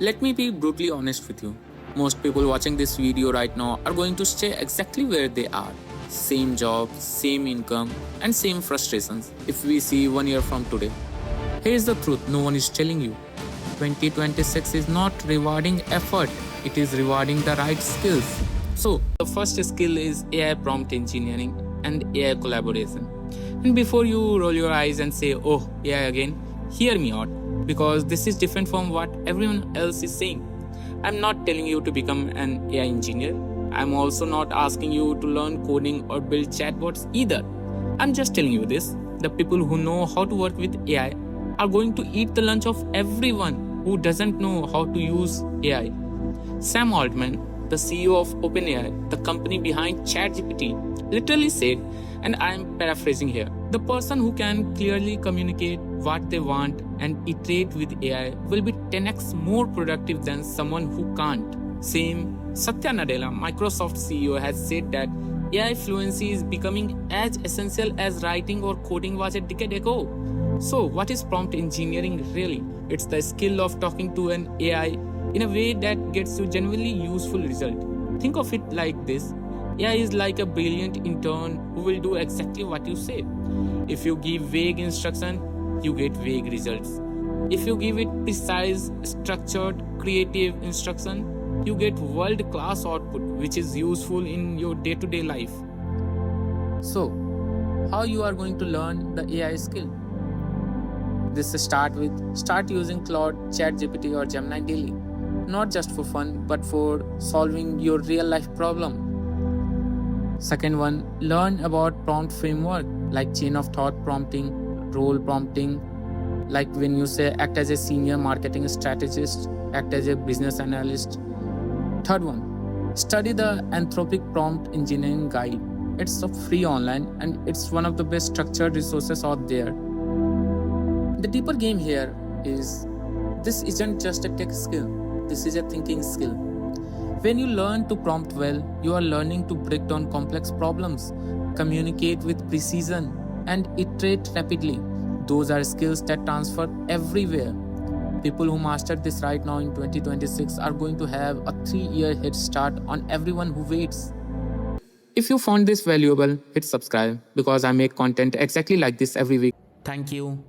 Let me be brutally honest with you. Most people watching this video right now are going to stay exactly where they are. Same job, same income, and same frustrations if we see 1 year from today. Here's the truth no one is telling you. 2026 is not rewarding effort, it is rewarding the right skills. So, the first skill is AI prompt engineering and AI collaboration. And before you roll your eyes and say, oh, AI again, hear me out, because this is different from what everyone else is saying. I'm not telling you to become an AI engineer. I'm also not asking you to learn coding or build chatbots either. I'm just telling you this. The people who know how to work with AI are going to eat the lunch of everyone who doesn't know how to use AI. Sam Altman, the CEO of OpenAI, the company behind ChatGPT, literally said, and I am paraphrasing here, the person who can clearly communicate what they want and iterate with AI will be 10x more productive than someone who can't. Same, Satya Nadella, Microsoft CEO, has said that AI fluency is becoming as essential as writing or coding was a decade ago. So, what is prompt engineering really? It's the skill of talking to an AI in a way that gets you genuinely useful result. Think of it like this. AI is like a brilliant intern who will do exactly what you say. If you give vague instruction, you get vague results. If you give it precise, structured, creative instruction, you get world-class output which is useful in your day-to-day life. So, how you are going to learn the AI skill? This start using Claude, ChatGPT or Gemini daily. Not just for fun, but for solving your real-life problem. Second one, learn about prompt framework like chain of thought prompting, role prompting, like when you say act as a senior marketing strategist, act as a business analyst. Third one, study the Anthropic prompt engineering guide. It's free online and it's one of the best structured resources out there. The deeper game here is this isn't just a tech skill, this is a thinking skill. When you learn to prompt well, you are learning to break down complex problems, communicate with precision, and iterate rapidly. Those are skills that transfer everywhere. People who master this right now in 2026 are going to have a 3-year head start on everyone who waits. If you found this valuable, hit subscribe because I make content exactly like this every week. Thank you.